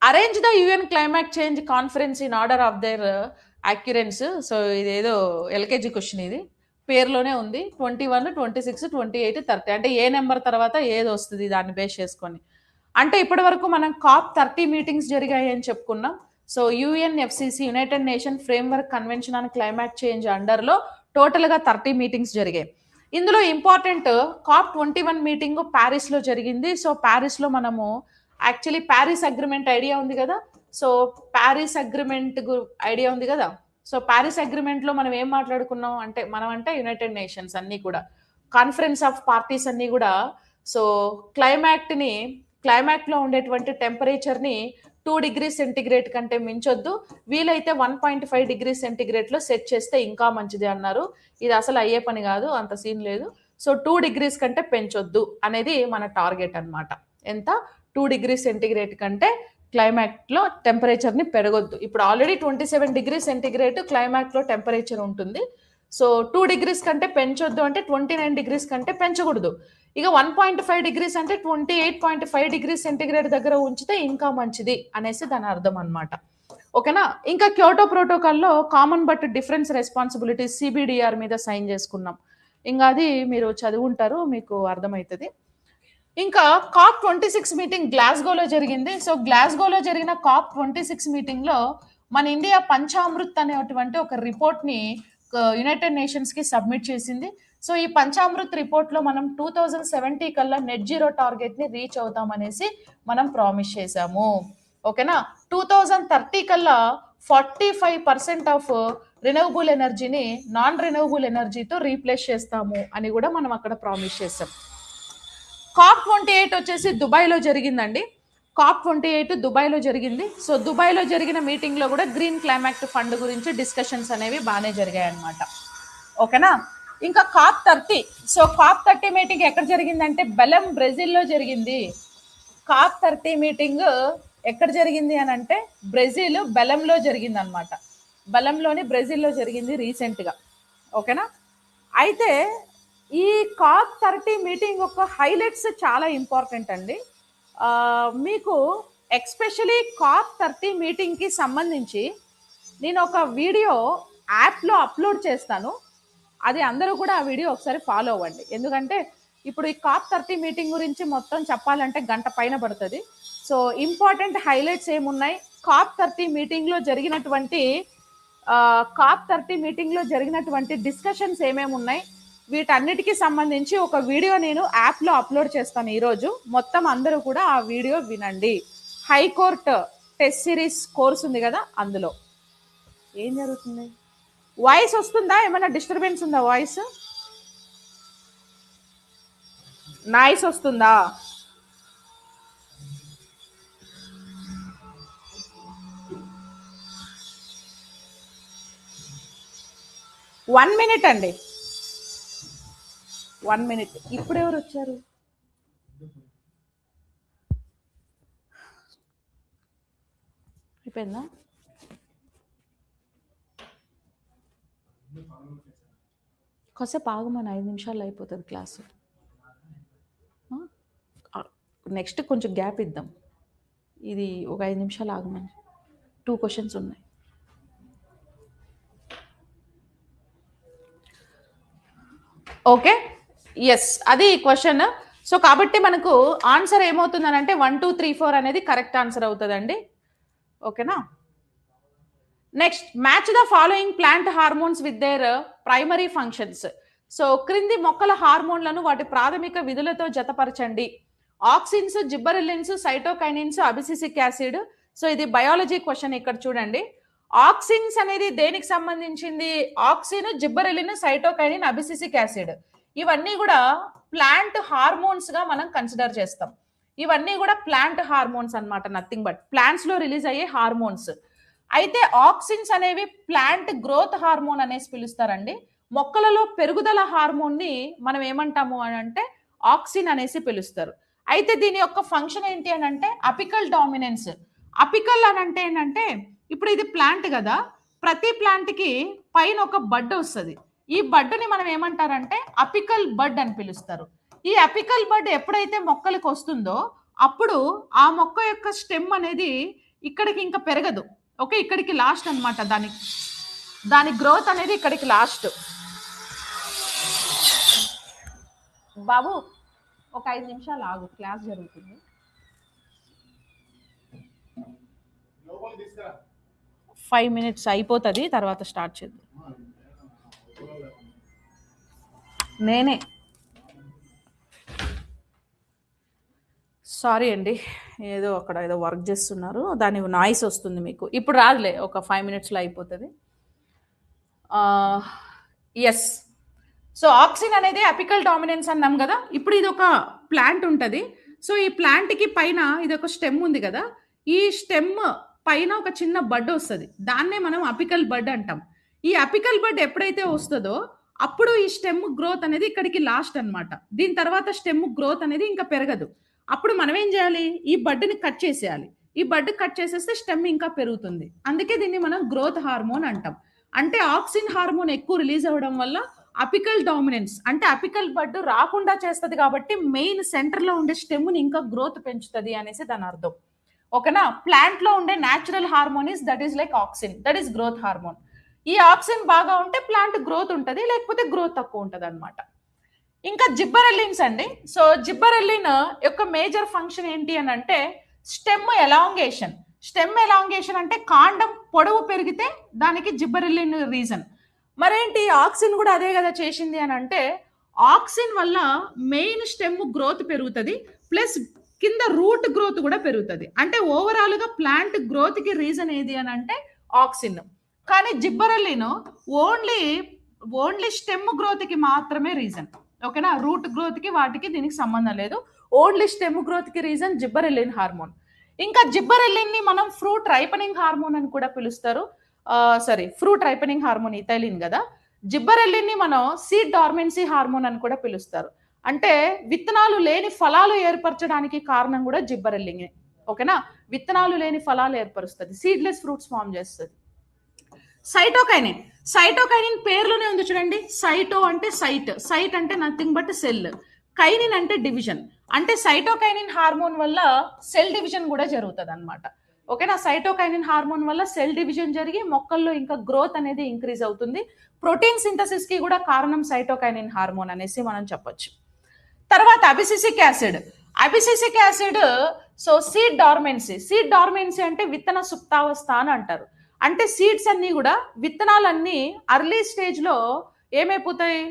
arrange the UN climate change conference in order of their occurrence. So ఇదేదో ఎల్కేజీ క్వశ్చన్, ఇది పేరులోనే ఉంది. 21, 26, 28, 30 అంటే ఏ నెంబర్ తర్వాత ఏది వస్తుంది దాన్ని బేస్ చేసుకొని. అంటే ఇప్పటి వరకు మనం COP30 మీటింగ్స్ జరిగాయి అని చెప్పుకున్నాం. So UNFCCC, United Nation framework convention on climate change అండర్లో టోటల్గా 30 మీటింగ్స్ జరిగాయి. ఇందులో ఇంపార్టెంట్ COP21 మీటింగ్ ప్యారిస్లో జరిగింది. సో ప్యారిస్లో మనము యాక్చువల్లీ ప్యారిస్ అగ్రిమెంట్ ఐడియా ఉంది కదా. సో ప్యారిస్ అగ్రిమెంట్ ఐడియా ఉంది కదా. సో ప్యారిస్ అగ్రిమెంట్లో మనం ఏం మాట్లాడుకున్నాం అంటే, మనం అంటే యునైటెడ్ నేషన్స్ అన్నీ కూడా, కాన్ఫరెన్స్ ఆఫ్ పార్టీస్ అన్నీ కూడా, సో క్లైమాక్లో ఉండేటువంటి టెంపరేచర్ని 2 degrees సెంటిగ్రేడ్ కంటే మించొద్దు, వీలైతే 1.5 degrees సెంటిగ్రేడ్లో సెట్ చేస్తే ఇంకా మంచిది అన్నారు. ఇది అసలు అయ్యే పని కాదు, అంత సీన్ లేదు. సో 2 degrees కంటే పెంచొద్దు అనేది మన టార్గెట్ అనమాట. ఎంత? 2 degrees సెంటిగ్రేడ్ కంటే క్లైమాక్లో టెంపరేచర్ని పెరగొద్దు. ఇప్పుడు ఆల్రెడీ 27 degrees సెంటిగ్రేడ్ క్లైమాక్లో టెంపరేచర్ ఉంటుంది. సో 2 degrees కంటే పెంచొద్దు అంటే 29 degrees కంటే పెంచకూడదు. ఇక 1.5 degrees అంటే 28.5 degrees సెంటిగ్రేడ్ దగ్గర ఉంచితే ఇంకా మంచిది అనేసి దాని అర్థం అనమాట. ఓకేనా? ఇంకా క్యోటో ప్రోటోకాల్లో common but difference responsibilities CBDR మీద సైన్ చేసుకున్నాం. ఇంకా అది మీరు చదువుంటారు, మీకు అర్థమవుతుంది. ఇంకా COP26 మీటింగ్ గ్లాస్గోలో జరిగింది. సో గ్లాస్గోలో జరిగిన COP26 మీటింగ్లో మన ఇండియా పంచామృత్ అనేటువంటి ఒక రిపోర్ట్ని యునైటెడ్ నేషన్స్కి సబ్మిట్ చేసింది. సో ఈ పంచామృత్ రిపోర్ట్లో మనం 2070 కల్లా నెట్ జీరో టార్గెట్ని రీచ్ అవుతామనేసి మనం ప్రామిస్ చేశాము. ఓకేనా? 2030 కల్లా 45% ఆఫ్ రినవబుల్ ఎనర్జీని నాన్ రినవబుల్ ఎనర్జీతో రీప్లేస్ చేస్తాము అని కూడా మనం అక్కడ ప్రామిస్ చేసాం. COP28 వచ్చేసి దుబాయ్లో జరిగిందండి. COP28 దుబాయ్లో జరిగింది. సో దుబాయ్లో జరిగిన మీటింగ్లో కూడా గ్రీన్ క్లైమాట్ ఫండ్ గురించి డిస్కషన్స్ అనేవి బాగానే జరిగాయి అన్నమాట. ఓకేనా? ఇంకా COP30. సో COP30 మీటింగ్ ఎక్కడ జరిగిందంటే బెలెం, బ్రెజిల్లో జరిగింది. COP30 మీటింగ్ ఎక్కడ జరిగింది అని అంటే బ్రెజిల్ బెలంలో జరిగింది అనమాట. బెలంలోని బ్రెజిల్లో జరిగింది రీసెంట్గా. ఓకేనా? అయితే ఈ COP30 మీటింగ్ యొక్క హైలైట్స్ చాలా ఇంపార్టెంట్ అండి. మీకు ఎక్స్పెషలీ COP30 మీటింగ్కి సంబంధించి నేను ఒక వీడియో యాప్లో అప్లోడ్ చేస్తాను. అది అందరూ కూడా ఆ వీడియో ఒకసారి ఫాలో అవ్వండి. ఎందుకంటే ఇప్పుడు ఈ COP30 మీటింగ్ గురించి మొత్తం చెప్పాలంటే గంట పైన పడుతుంది. సో ఇంపార్టెంట్ హైలైట్స్ ఏమున్నాయి, COP30 మీటింగ్లో జరిగినటువంటి డిస్కషన్స్ ఏమేమి ఉన్నాయి, వీటన్నిటికీ సంబంధించి ఒక వీడియో నేను యాప్లో అప్లోడ్ చేస్తాను ఈరోజు. మొత్తం అందరూ కూడా ఆ వీడియో వినండి. హైకోర్ట్ టెస్ట్ సిరీస్ కోర్స్ ఉంది కదా, అందులో. ఏం జరుగుతుంది? వాయిస్ వస్తుందా? ఏమైనా డిస్టర్బెన్స్ ఉందా? వాయిస్ నాయిస్ వస్తుందా? వన్ మినిట్ అండి, 1 minute. ఇప్పుడు ఎవరు వచ్చారు? అయిపోయిందా? కాసేపు ఆగమని, 5 నిమిషాలు అయిపోతుంది క్లాసు. నెక్స్ట్ కొంచెం గ్యాప్ ఇద్దాం. ఇది ఒక 5 నిమిషాలు ఆగమని, 2 questions ఉన్నాయి. ఓకే, ఎస్, అది క్వశ్చన్. సో కాబట్టి మనకు ఆన్సర్ ఏమవుతుందని అంటే 1, 2, 3, 4 అనేది కరెక్ట్ ఆన్సర్ అవుతుందండి. ఓకేనా? Next, match the following plant hormones with their primary functions. So క్రింది మొక్కల హార్మోన్లను వాటి ప్రాథమిక విధులతో జతపరచండి. Auxins, gibberellins, cytokinins, abscisic acid. So ఇది బయాలజీ క్వశ్చన్. ఇక్కడ చూడండి, ఆక్సిన్స్ అనేది దేనికి సంబంధించింది? Auxin, gibberellin, cytokinin, abscisic acid, ఇవన్నీ కూడా ప్లాంట్ హార్మోన్స్ గా మనం కన్సిడర్ చేస్తాం. ఇవన్నీ కూడా ప్లాంట్ హార్మోన్స్ అన్నమాట, నథింగ్ బట్ ప్లాంట్స్ లో రిలీజ్ అయ్యే హార్మోన్స్. అయితే ఆక్సిన్స్ అనేవి ప్లాంట్ గ్రోత్ హార్మోన్ అనేసి పిలుస్తారండి. మొక్కలలో పెరుగుదల హార్మోన్ ని మనం ఏమంటాము అని అంటే ఆక్సిన్ అనేసి పిలుస్తారు. అయితే దీని యొక్క ఫంక్షన్ ఏంటి అని అంటే అపికల్ డామినెన్స్. అపికల్ అని అంటే ఏంటంటే ఇప్పుడు ఇది ప్లాంట్ కదా, ప్రతి ప్లాంట్కి పైన ఒక బడ్ వస్తుంది. ఈ బడ్ని మనం ఏమంటారంటే అపికల్ బడ్ అని పిలుస్తారు. ఈ అపికల్ బడ్ ఎప్పుడైతే మొక్కలకు వస్తుందో అప్పుడు ఆ మొక్క యొక్క స్టెమ్ అనేది ఇక్కడికి ఇంకా పెరగదు. ఓకే, ఇక్కడికి లాస్ట్ అనమాట. దాని గ్రోత్ అనేది ఇక్కడికి లాస్ట్. బాబు ఒక 5 నిమిషాలు ఆగు, క్లాస్ జరుగుతుంది. 5 minutes అయిపోతుంది, తర్వాత స్టార్ట్ చేద్దాం. నేనే సారీ అండి, ఏదో అక్కడ ఏదో వర్క్ చేస్తున్నారు, దాని నాయిస్ వస్తుంది మీకు. ఇప్పుడు రాదులే, ఒక 5 minutesలో అయిపోతుంది. ఎస్, సో ఆక్సిన్ అనేది అపికల్ డామినెన్స్ అన్నాం కదా. ఇప్పుడు ఇది ఒక ప్లాంట్ ఉంటుంది. సో ఈ ప్లాంట్కి పైన ఇది ఒక స్టెమ్ ఉంది కదా, ఈ స్టెమ్ పైన ఒక చిన్న బడ్ వస్తుంది, దాన్నే మనం అపికల్ బడ్ అంటాం. ఈ అపికల్ బడ్ ఎప్పుడైతే వస్తుందో అప్పుడు ఈ స్టెమ్ గ్రోత్ అనేది ఇక్కడికి లాస్ట్ అనమాట. దీని తర్వాత స్టెమ్ గ్రోత్ అనేది ఇంకా పెరగదు. అప్పుడు మనం ఏం చేయాలి, ఈ బడ్ని కట్ చేసేయాలి. ఈ బడ్ కట్ చేసేస్తే స్టెమ్ ఇంకా పెరుగుతుంది. అందుకే దీన్ని మనం గ్రోత్ హార్మోన్ అంటాం. అంటే ఆక్సిన్ హార్మోన్ ఎక్కువ రిలీజ్ అవ్వడం వల్ల అపికల్ డామినెన్స్ అంటే అపికల్ బడ్ రాకుండా చేస్తుంది, కాబట్టి మెయిన్ సెంటర్లో ఉండే స్టెమ్ని ఇంకా గ్రోత్ పెంచుతుంది అనేసి దాని అర్థం. ఓకేనా, ప్లాంట్లో ఉండే natural hormone is that is like auxin, that is growth hormone. ఈ ఆక్సిన్ బాగా ఉంటే ప్లాంట్ గ్రోత్ ఉంటుంది, లేకపోతే గ్రోత్ తక్కువ ఉంటుంది అనమాట. ఇంకా జిబ్బరెల్లిన్స్ అండి. సో జిబ్బరెల్లిన్ యొక్క మేజర్ ఫంక్షన్ ఏంటి అని అంటే స్టెమ్ ఎలాంగేషన్. స్టెమ్ ఎలాంగేషన్ అంటే కాండం పొడవు పెరిగితే దానికి జిబ్బరెల్లిన్ రీజన్. మరేంటి, ఆక్సిన్ కూడా అదే కదా చేసింది అని అంటే ఆక్సిన్ వల్ల మెయిన్ స్టెమ్ గ్రోత్ పెరుగుతుంది, ప్లస్ కింద రూట్ గ్రోత్ కూడా పెరుగుతుంది. అంటే ఓవరాల్గా ప్లాంట్ గ్రోత్కి రీజన్ ఏది అని అంటే ఆక్సిన్. కానీ జిబ్బరెల్లిన్ ఓన్లీ స్టెమ్ గ్రోత్కి మాత్రమే రీజన్. ఓకేనా, రూట్ గ్రోత్కి వాటికి దీనికి సంబంధం లేదు. ఓన్లీ స్టెమ్ గ్రోత్కి రీజన్ జిబ్బరెల్లిన్ హార్మోన్. ఇంకా జిబ్బరెల్లిన్ని మనం ఫ్రూట్ రైపనింగ్ హార్మోన్ అని కూడా పిలుస్తారు. ఫ్రూట్ రైపనింగ్ హార్మోన్ ఇథైలిన్ కదా. జిబ్బరెల్లిన్ని మనం సీడ్ డార్మెన్సీ హార్మోన్ అని కూడా పిలుస్తారు. అంటే విత్తనాలు లేని ఫలాలు ఏర్పరచడానికి కారణం కూడా జిబ్బరెల్లింగే. ఓకేనా, విత్తనాలు లేని ఫలాలు ఏర్పరుస్తుంది, సీడ్లెస్ ఫ్రూట్స్ ఫామ్ చేస్తుంది. సైటోకైనిన్ పేర్లోనే ఉంది చూడండి. సైటో అంటే సైట్ అంటే నథింగ్ బట్ సెల్, కైనిన్ అంటే డివిజన్. అంటే సైటోకైనిన్ హార్మోన్ వల్ల సెల్ డివిజన్ కూడా జరుగుతుంది అనమాట. ఓకేనా, సైటోకైనిన్ హార్మోన్ వల్ల సెల్ డివిజన్ జరిగి మొక్కల్లో ఇంకా గ్రోత్ అనేది ఇంక్రీజ్ అవుతుంది. ప్రోటీన్ సింథసిస్ కి కూడా కారణం సైటోకైనిన్ హార్మోన్ అనేసి మనం చెప్పొచ్చు. తర్వాత అబిసిసిక్ యాసిడ్. సో సీడ్ డార్మెన్సీ అంటే విత్తన సుప్తావస్థ అని అంటారు. అంటే సీడ్స్ అన్నీ కూడా, విత్తనాలన్నీ అర్లీ స్టేజ్లో ఏమైపోతాయి,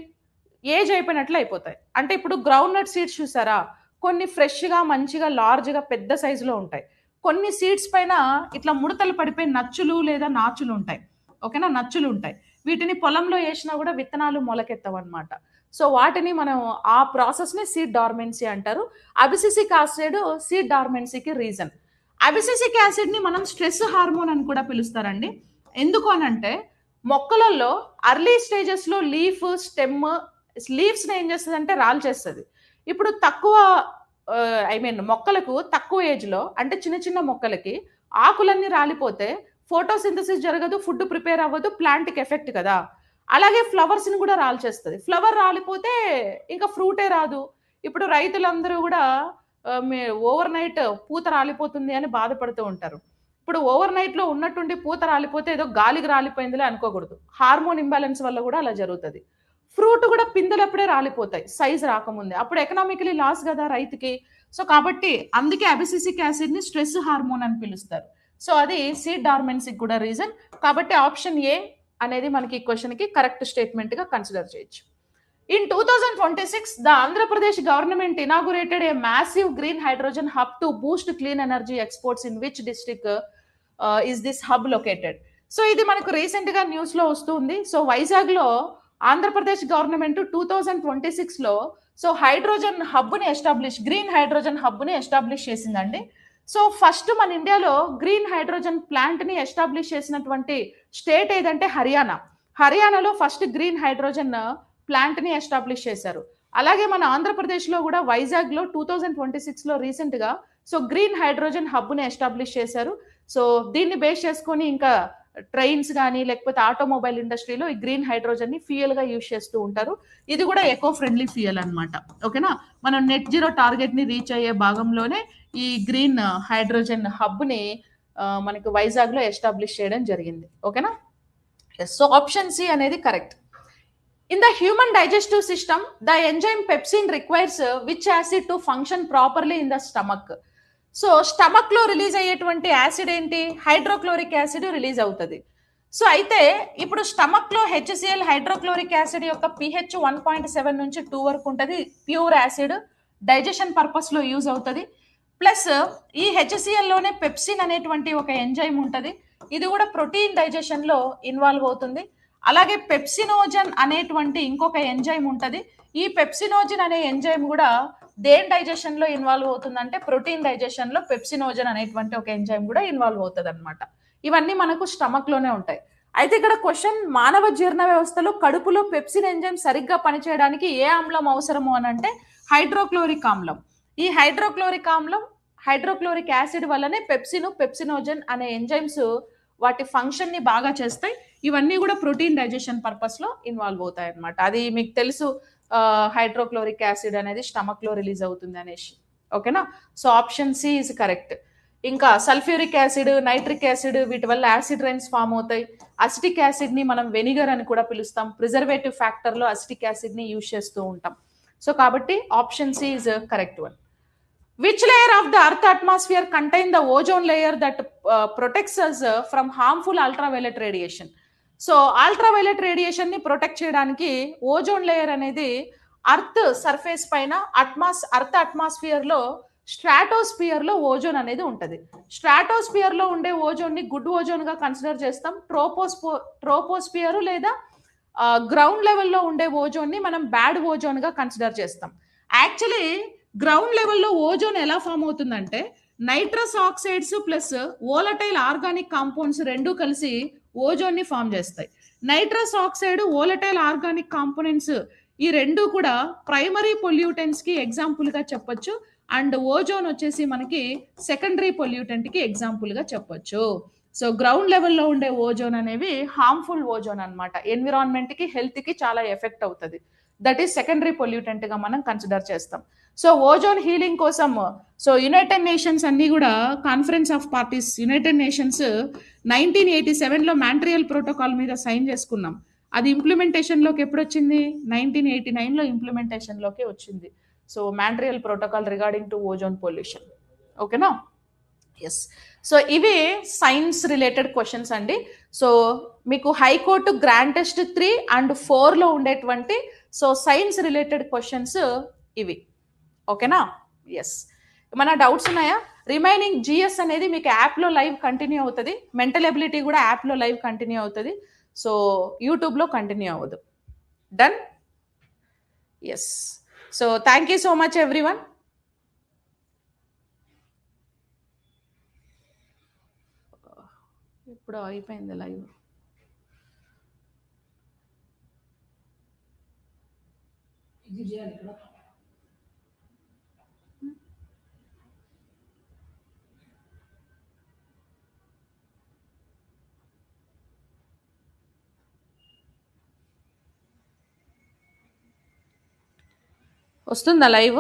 ఏజ్ అయిపోయినట్లు అయిపోతాయి. అంటే ఇప్పుడు గ్రౌండ్ నట్ సీడ్స్ చూసారా, కొన్ని ఫ్రెష్గా మంచిగా లార్జ్గా పెద్ద సైజులో ఉంటాయి. కొన్ని సీడ్స్ పైన ఇట్లా ముడతలు పడిపోయి నచ్చులు లేదా నాచులు ఉంటాయి. ఓకేనా, నచ్చులు ఉంటాయి. వీటిని పొలంలో వేసినా కూడా విత్తనాలు మొలకెత్తవన్నమాట. సో వాటిని మనం ఆ ప్రాసెస్ని సీడ్ డార్మెన్సీ అంటారు. అబిసిసిక్ యాసిడ్ సీడ్ డార్మెన్సీకి రీజన్. అబిసిసిక్ యాసిడ్ని మనం స్ట్రెస్ హార్మోన్ అని కూడా పిలుస్తారండి. ఎందుకు అనంటే మొక్కలలో అర్లీ స్టేజెస్లో లీవ్స్ని ఏం చేస్తుంది అంటే రాల్చేస్తుంది. ఇప్పుడు మొక్కలకు తక్కువ ఏజ్లో అంటే చిన్న మొక్కలకి ఆకులన్నీ రాలిపోతే ఫోటోసింథసిస్ జరగదు, ఫుడ్ ప్రిపేర్ అవ్వదు, ప్లాంట్కి ఎఫెక్ట్ కదా. అలాగే ఫ్లవర్స్ని కూడా రాల్చేస్తుంది. ఫ్లవర్ రాలిపోతే ఇంకా ఫ్రూటే రాదు. ఇప్పుడు రైతులందరూ కూడా ఓవర్ నైట్ పూత రాలిపోతుంది అని బాధపడుతూ ఉంటారు. ఇప్పుడు ఓవర్ నైట్లో ఉన్నట్టుండి పూత రాలిపోతే ఏదో గాలికి రాలిపోయిందిలే అనుకోకూడదు. హార్మోన్ ఇంబ్యాలెన్స్ వల్ల కూడా అలా జరుగుతుంది. ఫ్రూట్ కూడా పిందెలప్పుడే రాలిపోతాయి సైజ్ రాకముందే, అప్పుడు ఎకనామికలీ లాస్ కదా రైతుకి. సో కాబట్టి అందుకే అబిసిసిక్ యాసిడ్ని స్ట్రెస్ హార్మోన్ అని పిలుస్తారు. సో అది సీడ్ డార్మెన్సీకి కూడా రీజన్. కాబట్టి ఆప్షన్ ఏ అనేది మనకి ఈ క్వశ్చన్కి కరెక్ట్ స్టేట్మెంట్గా కన్సిడర్ చేయొచ్చు. In 2026, the Andhra Pradesh government inaugurated a massive green hydrogen hub to boost clean energy exports. In which district is this hub located? So, ఇది మనకు రీసెంట్గా న్యూస్లో వస్తుంది. సో వైజాగ్లో ఆంధ్రప్రదేశ్ గవర్నమెంట్ 2026లో సో గ్రీన్ హైడ్రోజన్ హబ్ని establish చేసిందండి. సో ఫస్ట్ మన ఇండియాలో గ్రీన్ హైడ్రోజన్ ప్లాంట్ని ఎస్టాబ్లిష్ చేసినటువంటి స్టేట్ ఏదంటే హర్యానాలో ఫస్ట్ గ్రీన్ హైడ్రోజన్ ప్లాంట్ని ఎస్టాబ్లిష్ చేశారు. అలాగే మన ఆంధ్రప్రదేశ్లో కూడా వైజాగ్లో 2026లో రీసెంట్గా సో గ్రీన్ హైడ్రోజన్ హబ్ని ఎస్టాబ్లిష్ చేశారు. సో దీన్ని బేస్ చేసుకొని ఇంకా ట్రైన్స్ కానీ లేకపోతే ఆటోమొబైల్ ఇండస్ట్రీలో ఈ గ్రీన్ హైడ్రోజన్ ని ఫ్యూయల్ గా యూజ్ చేస్తూ ఉంటారు. ఇది కూడా ఎకో ఫ్రెండ్లీ ఫ్యూయల్ అనమాట. ఓకేనా, మనం నెట్ జీరో టార్గెట్ ని రీచ్ అయ్యే భాగంలోనే ఈ గ్రీన్ హైడ్రోజన్ హబ్ ని మనకి వైజాగ్ లో ఎస్టాబ్లిష్ చేయడం జరిగింది. ఓకేనా, సో ఆప్షన్ సి అనేది correct. In the human digestive system the enzyme pepsin requires which acid to function properly in the stomach. So stomach లో రిలీజ్ అయ్యేటువంటి యాసిడ్ ఏంటి? హైడ్రోక్లోరిక్ యాసిడ్ రిలీజ్ అవుతుంది. సో అయితే ఇప్పుడు స్టమక్ లో హెచ్సిఎల్ హైడ్రోక్లోరిక్ యాసిడ్ యొక్క pH 1.7 నుంచి 2 వరకు ఉంటుంది. ప్యూర్ యాసిడ్, డైజెషన్ పర్పస్ లో యూజ్ అవుతుంది. ప్లస్ ఈ హెచ్సిఎల్ లోనే పెప్సిన్ అనేటువంటి ఒక ఎంజైమ్ ఉంటుంది. ఇది కూడా ప్రోటీన్ డైజెషన్ లో ఇన్వాల్వ్ అవుతుంది. అలాగే పెప్సినోజన్ అనేటువంటి ఇంకొక ఎంజైమ్ ఉంటుంది. ఈ పెప్సినోజన్ అనే ఎంజైమ్ కూడా దేని డైజెషన్ లో ఇన్వాల్వ్ అవుతుందంటే ప్రోటీన్ డైజెషన్ లో పెప్సినోజన్ అనేటువంటి ఒక ఎంజైమ్ కూడా ఇన్వాల్వ్ అవుతుంది అనమాట. ఇవన్నీ మనకు స్టమక్ లోనే ఉంటాయి. అయితే ఇక్కడ క్వశ్చన్, మానవ జీర్ణ వ్యవస్థలో కడుపులో పెప్సిన్ ఎంజైమ్ సరిగ్గా పనిచేయడానికి ఏ ఆమ్లం అవసరము అని అంటే హైడ్రోక్లోరిక్ ఆమ్లం. ఈ హైడ్రోక్లోరిక్ యాసిడ్ వల్లనే పెప్సినోజన్ అనే ఎంజైమ్స్ వాటి ఫంక్షన్ ని బాగా చేస్తాయి. ఇవన్నీ కూడా ప్రోటీన్ డైజెషన్ పర్పస్ లో ఇన్వాల్వ్ అవుతాయి అనమాట. అది మీకు తెలుసు, హైడ్రోక్లోరిక్ యాసిడ్ అనేది స్టమక్ లో రిలీజ్ అవుతుంది అనేసి. ఓకేనా, so option C is correct. ఇంకా సల్ఫ్యూరిక్ యాసిడ్, నైట్రిక్ యాసిడ్, వీటి వల్ల యాసిడ్ రైన్స్ ఫామ్ అవుతాయి. అసిటిక్ యాసిడ్ ని మనం వెనిగర్ అని కూడా పిలుస్తాం. ప్రిజర్వేటివ్ ఫ్యాక్టర్ లో అసిటిక్ యాసిడ్ ని యూజ్ చేస్తూ ఉంటాం. సో కాబట్టి option C is correct one. Which layer of the Earth atmosphere contain the ozone layer that protects us from harmful ultraviolet radiation? So ultraviolet radiation ని protect చేయడానికి ozone layer అనేది earth surface పైన earth atmosphere లో stratosphere లో ozone అనేది ఉంటుంది. Stratosphere లో ఉండే ఓజోన్ ని గుడ్ ఓజోన్ గా కన్సిడర్ చేస్తాం. ట్రోపోస్ఫియర్ లేదా గ్రౌండ్ లెవెల్లో ఉండే ఓజోన్ ని మనం బ్యాడ్ ఓజోన్ గా కన్సిడర్ చేస్తాం. యాక్చువల్లీ గ్రౌండ్ లెవెల్లో ఓజోన్ ఎలా ఫామ్ అవుతుందంటే nitrous oxides plus volatile organic compounds రెండు కలిసి ఓజోన్ ని ఫామ్ చేస్తాయి. Nitrous oxide, volatile organic components ఈ రెండు కూడా ప్రైమరీ పొల్యూటెంట్స్ కి ఎగ్జాంపుల్ గా చెప్పొచ్చు. అండ్ ఓజోన్ వచ్చేసి మనకి సెకండరీ పొల్యూటెంట్ కి ఎగ్జాంపుల్ గా చెప్పొచ్చు. సో గ్రౌండ్ లెవెల్లో ఉండే ఓజోన్ అనేవి హార్మ్ఫుల్ ఓజోన్ అనమాట. ఎన్విరాన్మెంట్ కి, హెల్త్ కి చాలా ఎఫెక్ట్ అవుతుంది. దట్ ఈస్ సెకండరీ పొల్యూటెంట్ గా మనం కన్సిడర్ చేస్తాం. సో ఓజోన్ హీలింగ్ కోసం సో యునైటెడ్ నేషన్స్ అన్ని కూడా conference of parties, United nations 1987 లో మాంట్రియల్ ప్రోటోకాల్ మీద సైన్ చేసుకున్నాం. అది ఇంప్లిమెంటేషన్ లోకి ఎప్పుడు వచ్చింది? 1989 లో ఇంప్లిమెంటేషన్ లోకి వచ్చింది. So Montreal protocol regarding to ozone pollution. ఓకేనా, ఎస్. సో ఇవి సైన్స్ రిలేటెడ్ క్వశ్చన్స్ అండి. సో మీకు హైకోర్టు గ్రాండ్ టెస్ట్ 3 అండ్ 4 లో ఉండేటువంటి సో సైన్స్ రిలేటెడ్ క్వశ్చన్స్ ఇవి. ఓకేనా, ఎస్. ఏమైనా డౌట్స్ ఉన్నాయా? రిమైనింగ్ జిఎస్ అనేది మీకు యాప్లో లైవ్ కంటిన్యూ అవుతుంది. మెంటల్ ఎబిలిటీ కూడా యాప్లో లైవ్ కంటిన్యూ అవుతుంది. సో యూట్యూబ్లో కంటిన్యూ అవ్వదు. Done, yes. So thank you so much everyone. ఇప్పుడు అయిపోయింది లైవ్. వస్తుందా లైవ్?